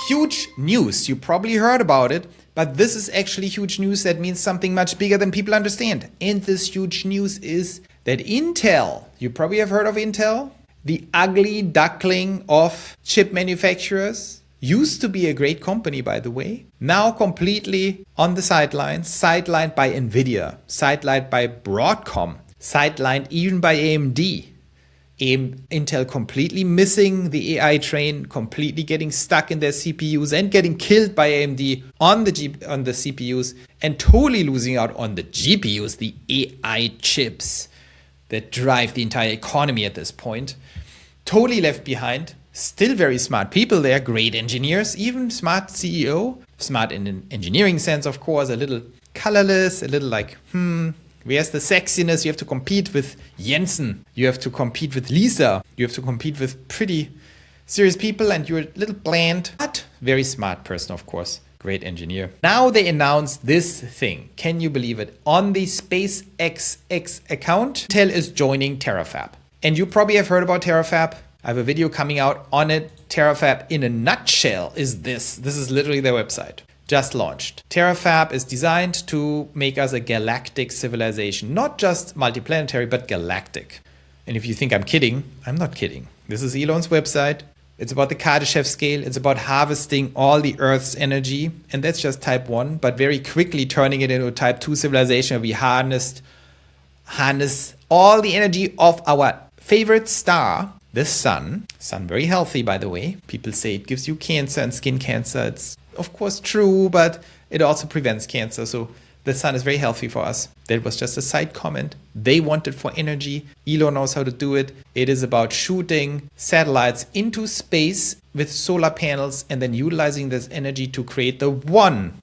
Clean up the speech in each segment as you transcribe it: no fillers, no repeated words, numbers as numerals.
Huge news. You probably heard about it, but this is actually huge news that means something much bigger than people understand. And this huge news is that Intel, you probably have heard of Intel, the ugly duckling of chip manufacturers, used to be a great company, by the way, now completely on the sidelines, sidelined by NVDA, sidelined by Broadcom, sidelined even by AMD. Intel completely missing the AI train, completely getting stuck in their CPUs and getting killed by AMD on the CPUs, and totally losing out on the GPUs, the AI chips that drive the entire economy at this point. Totally left behind. Still very smart people there, great engineers, even smart CEO, smart in an engineering sense, of course, a little colorless, a little like, where's the sexiness? You have to compete with Jensen. You have to compete with Lisa. You have to compete with pretty serious people, and you're a little bland, but very smart person, of course. Great engineer. Now they announced this thing. Can you believe it? On the SpaceX account, Intel is joining Terafab. And you probably have heard about Terafab. I have a video coming out on it. Terafab in a nutshell is this. This is literally their website. Just launched. Terafab is designed to make us a galactic civilization, not just multiplanetary, but galactic. And if you think I'm kidding, I'm not kidding. This is Elon's website. It's about the Kardashev scale. It's about harvesting all the Earth's energy. And that's just type 1, but very quickly turning it into a type 2 civilization where we harness all the energy of our favorite star, the sun. Sun very healthy, by the way. People say it gives you cancer and skin cancer. It's of course true, but it also prevents cancer. So the sun is very healthy for us. That was just a side comment. They want it for energy. Elon knows how to do it. It is about shooting satellites into space with solar panels and then utilizing this energy to create the one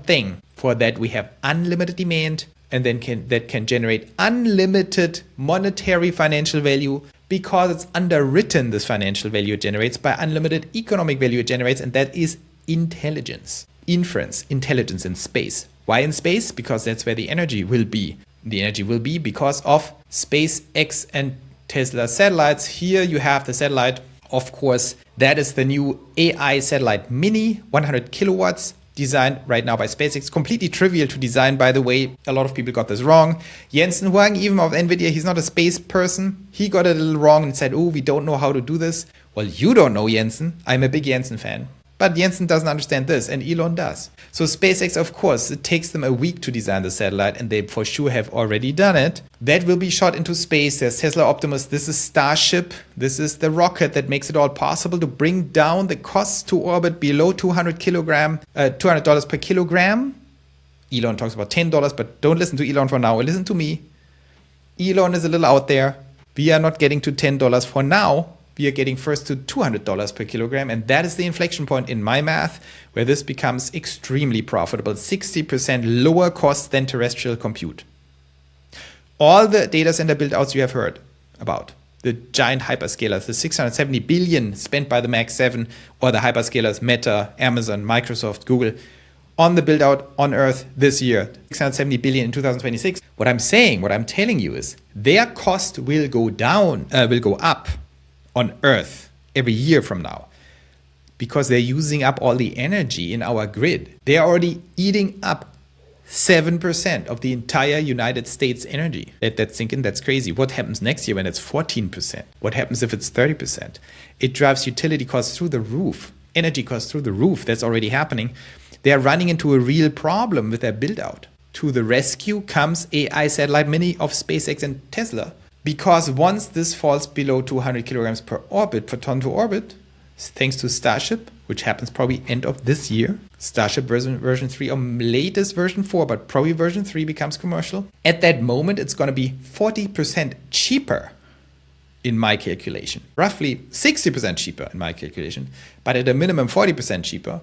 thing. For that we have unlimited demand, and then that can generate unlimited monetary financial value, because it's underwritten, this financial value it generates, by unlimited economic value it generates, and that is intelligence, inference, intelligence in space. Why in space? Because that's where the energy will be. The energy will be because of SpaceX and Tesla satellites. Here you have the satellite, of course. That is the new AI satellite Mini, 100 kilowatts, designed right now by SpaceX. Completely trivial to design, by the way. A lot of people got this wrong. Jensen Huang, even of NVDA, he's not a space person. He got it a little wrong and said, oh, we don't know how to do this. Well, you don't know Jensen. I'm a big Jensen fan. But Jensen doesn't understand this, and Elon does. So SpaceX, of course, it takes them a week to design the satellite, and they for sure have already done it. That will be shot into space. There's Tesla Optimus. This is Starship. This is the rocket that makes it all possible to bring down the costs to orbit below $200 per kilogram. Elon talks about $10, but don't listen to Elon for now. Listen to me. Elon is a little out there. We are not getting to $10 for now. We are getting first to $200 per kilogram, and that is the inflection point in my math, where this becomes extremely profitable, 60% lower cost than terrestrial compute. All the data center build-outs you have heard about, the giant hyperscalers, the 670 billion spent by the Mag 7, or the hyperscalers Meta, Amazon, Microsoft, Google, on the build-out on Earth this year, 670 billion in 2026. What I'm telling you is their cost will go up on Earth every year from now, because they're using up all the energy in our grid. They're already eating up 7% of the entire United States energy. Let that sink in. That's crazy. What happens next year when it's 14%? What happens if it's 30%? It drives utility costs through the roof, energy costs through the roof. That's already happening. They're running into a real problem with their build out. To the rescue comes AI satellite Mini of SpaceX and Tesla. Because once this falls below 200 kilograms per ton to orbit, thanks to Starship, which happens probably end of this year, Starship version 3 or latest version 4, but probably version 3 becomes commercial. At that moment, it's going to be 40% cheaper in my calculation, roughly 60% cheaper in my calculation, but at a minimum 40% cheaper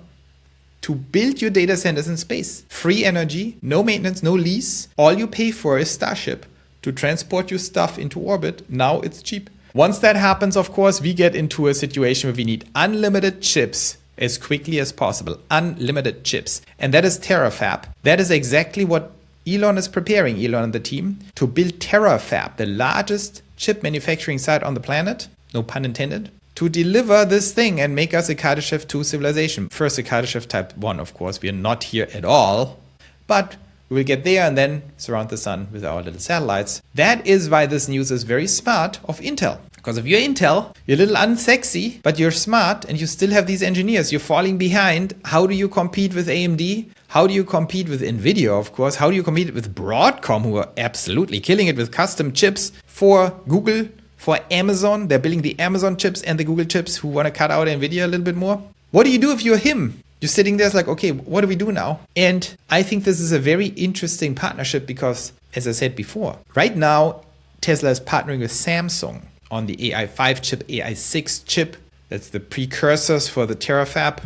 to build your data centers in space. Free energy, no maintenance, no lease. All you pay for is Starship to transport your stuff into orbit. Now it's cheap. Once that happens, of course, we get into a situation where we need unlimited chips as quickly as possible. Unlimited chips. And that is Terafab. That is exactly what Elon is preparing, Elon and the team, to build Terafab, the largest chip manufacturing site on the planet, no pun intended, to deliver this thing and make us a Kardashev 2 civilization. First, a Kardashev type 1, of course. We are not here at all, but we'll get there and then surround the sun with our little satellites. That is why this news is very smart of Intel. Because if you're Intel, you're a little unsexy, but you're smart and you still have these engineers. You're falling behind. How do you compete with AMD? How do you compete with NVIDIA, of course? How do you compete with Broadcom, who are absolutely killing it with custom chips for Google, for Amazon? They're building the Amazon chips and the Google chips who want to cut out NVIDIA a little bit more. What do you do if you're him? You're sitting there, it's like, okay, what do we do now? And I think this is a very interesting partnership because, as I said before, right now, Tesla is partnering with Samsung on the AI5 chip, AI6 chip. That's the precursors for the Terafab.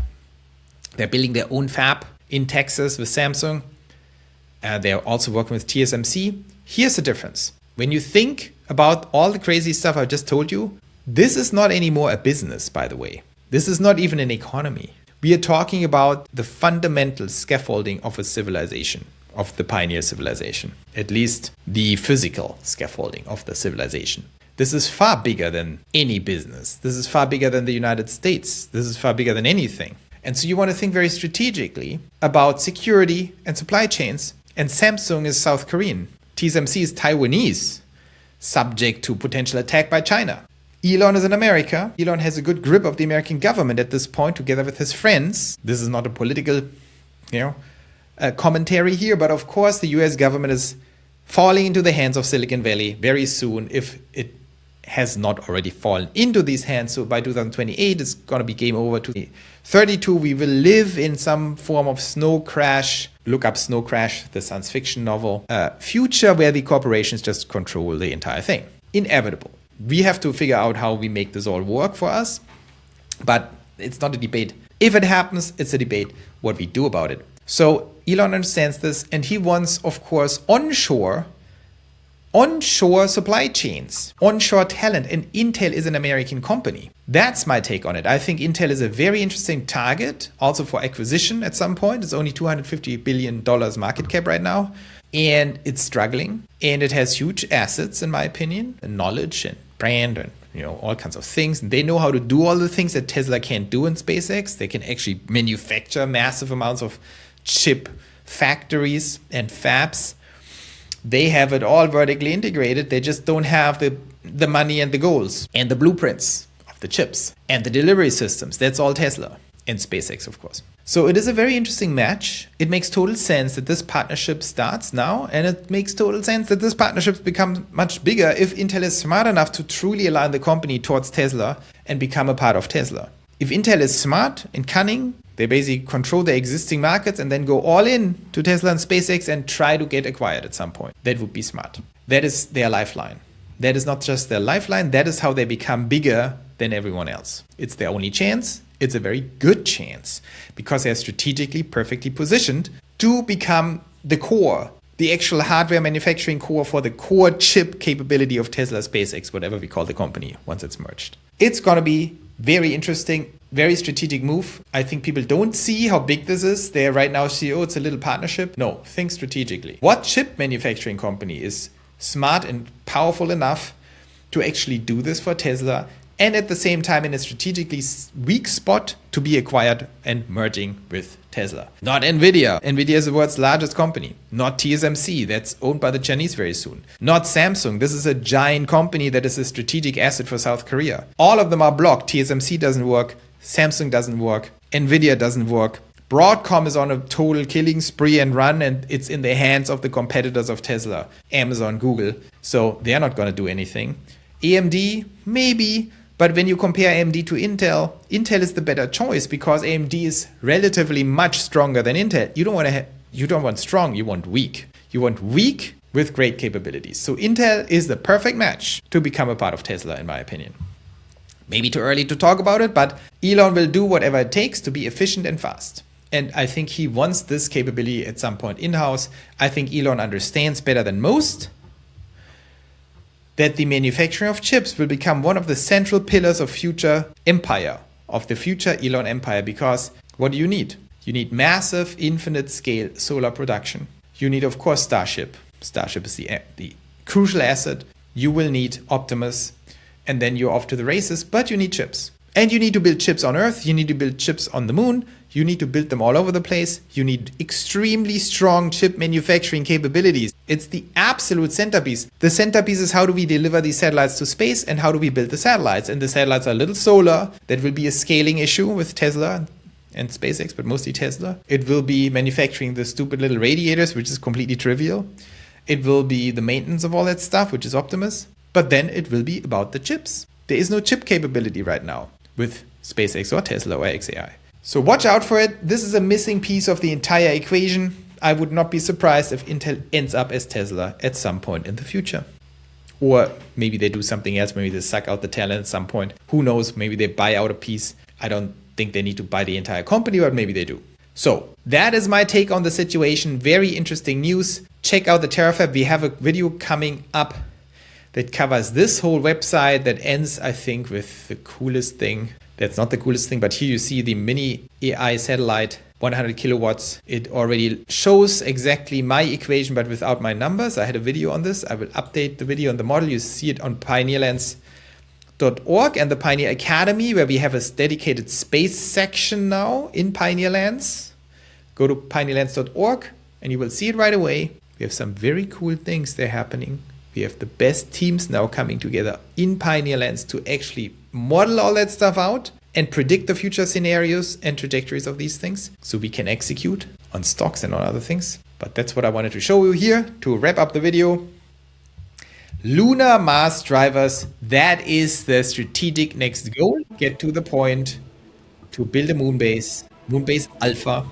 They're building their own fab in Texas with Samsung. They're also working with TSMC. Here's the difference. When you think about all the crazy stuff I just told you, this is not anymore a business, by the way. This is not even an economy. We are talking about the fundamental scaffolding of a civilization, of the pioneer civilization, at least the physical scaffolding of the civilization. This is far bigger than any business. This is far bigger than the United States. This is far bigger than anything. And so you want to think very strategically about security and supply chains. And Samsung is South Korean. TSMC is Taiwanese, subject to potential attack by China. Elon is in America. Elon has a good grip of the American government at this point, together with his friends. This is not a political, commentary here, but of course the US government is falling into the hands of Silicon Valley very soon, if it has not already fallen into these hands. So by 2028, it's going to be game over. 2032, we will live in some form of snow crash. Look up Snow Crash, the science fiction novel. Future where the corporations just control the entire thing. Inevitable. We have to figure out how we make this all work for us. But it's not a debate. If it happens, it's a debate what we do about it. So Elon understands this, and he wants, of course, onshore supply chains, onshore talent, and Intel is an American company. That's my take on it. I think Intel is a very interesting target, also for acquisition at some point. It's only $250 billion market cap right now, and it's struggling, and it has huge assets, in my opinion, and knowledge and brand and all kinds of things. And they know how to do all the things that Tesla can't do in SpaceX. They can actually manufacture massive amounts of chip factories and fabs. They have it all vertically integrated. They just don't have the money and the goals and the blueprints of the chips and the delivery systems. That's all Tesla and SpaceX, of course. So it is a very interesting match. It makes total sense that this partnership starts now, and it makes total sense that this partnership becomes much bigger if Intel is smart enough to truly align the company towards Tesla and become a part of Tesla. If Intel is smart and cunning, they basically control their existing markets and then go all in to Tesla and SpaceX and try to get acquired at some point. That would be smart. That is their lifeline. That is not just their lifeline. That is how they become bigger than everyone else. It's their only chance. It's a very good chance because they're strategically perfectly positioned to become the core, the actual hardware manufacturing core for the core chip capability of Tesla, SpaceX, whatever we call the company once it's merged. It's going to be very interesting, very strategic move. I think people don't see how big this is. They right now see, oh, it's a little partnership. No, think strategically. What chip manufacturing company is smart and powerful enough to actually do this for Tesla and at the same time in a strategically weak spot to be acquired and merging with Tesla? Not NVIDIA. NVIDIA is the world's largest company. Not TSMC. That's owned by the Chinese very soon. Not Samsung. This is a giant company that is a strategic asset for South Korea. All of them are blocked. TSMC doesn't work. Samsung doesn't work. NVIDIA doesn't work. Broadcom is on a total killing spree and run, and it's in the hands of the competitors of Tesla, Amazon, Google. So they're not going to do anything. AMD, maybe. But when you compare AMD to Intel, Intel is the better choice because AMD is relatively much stronger than Intel. You don't want strong, you want weak. You want weak with great capabilities. So Intel is the perfect match to become a part of Tesla, in my opinion. Maybe too early to talk about it, but Elon will do whatever it takes to be efficient and fast. And I think he wants this capability at some point in-house. I think Elon understands better than most that the manufacturing of chips will become one of the central pillars of future empire, of the future Elon empire, because what do you need? You need massive, infinite scale solar production. You need, of course, Starship. Starship is the crucial asset. You will need Optimus, and then you're off to the races, but you need chips. And you need to build chips on Earth, you need to build chips on the moon, you need to build them all over the place. You need extremely strong chip manufacturing capabilities. It's the absolute centerpiece. The centerpiece is how do we deliver these satellites to space and how do we build the satellites. And the satellites are a little solar. That will be a scaling issue with Tesla and SpaceX, but mostly Tesla. It will be manufacturing the stupid little radiators, which is completely trivial. It will be the maintenance of all that stuff, which is Optimus. But then it will be about the chips. There is no chip capability right now with SpaceX or Tesla or XAI. So watch out for it. This is a missing piece of the entire equation. I would not be surprised if Intel ends up as Tesla at some point in the future. Or maybe they do something else. Maybe they suck out the talent at some point. Who knows? Maybe they buy out a piece. I don't think they need to buy the entire company, but maybe they do. So that is my take on the situation. Very interesting news. Check out the Terafab. We have a video coming up that covers this whole website that ends, I think, with the coolest thing. That's not the coolest thing, but here you see the mini AI satellite, 100 kilowatts. It already shows exactly my equation, but without my numbers. I had a video on this. I will update the video on the model. You see it on pioneerlands.org and the Pioneer Academy, where we have a dedicated space section now in Pioneerlands. Go to pioneerlands.org and you will see it right away. We have some very cool things that are happening. We have the best teams now coming together in Pioneerlands to actually model all that stuff out and predict the future scenarios and trajectories of these things so we can execute on stocks and on other things. But that's what I wanted to show you here to wrap up the video. Lunar Mars drivers, that is the strategic next goal. Get to the point to build a moon base Alpha,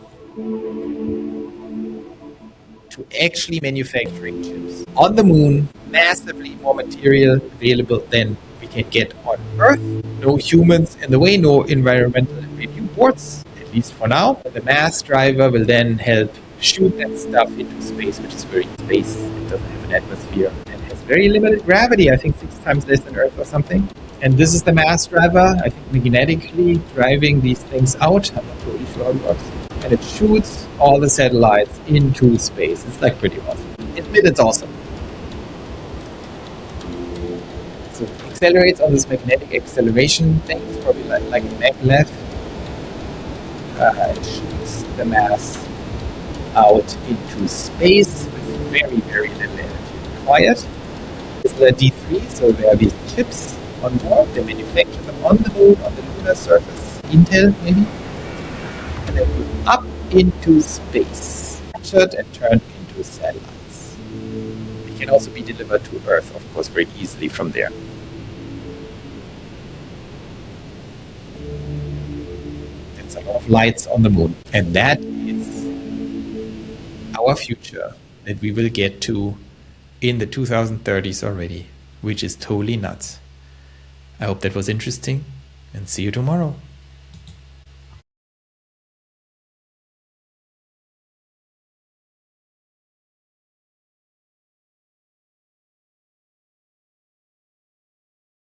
to actually manufacturing chips on the moon, massively more material available than we can get on Earth. No humans in the way, no environmental review boards, at least for now. The mass driver will then help shoot that stuff into space, which is very space. It doesn't have an atmosphere and has very limited gravity, I think 6 times less than Earth or something. And this is the mass driver, I think magnetically driving these things out. I'm not really sure how it works. And it shoots all the satellites into space. It's like pretty awesome. Admit it's awesome. So it accelerates on this magnetic acceleration thing. It's probably like a maglev. It shoots the mass out into space with very, very little energy required. This is the D3, so there are these chips on board. They manufacture them on the moon, on the lunar surface. Intel, maybe. And then put up into space, captured and turned into satellites. They can also be delivered to Earth, of course, very easily from there. That's a lot of lights on the moon. And that is our future that we will get to in the 2030s already, which is totally nuts. I hope that was interesting and see you tomorrow.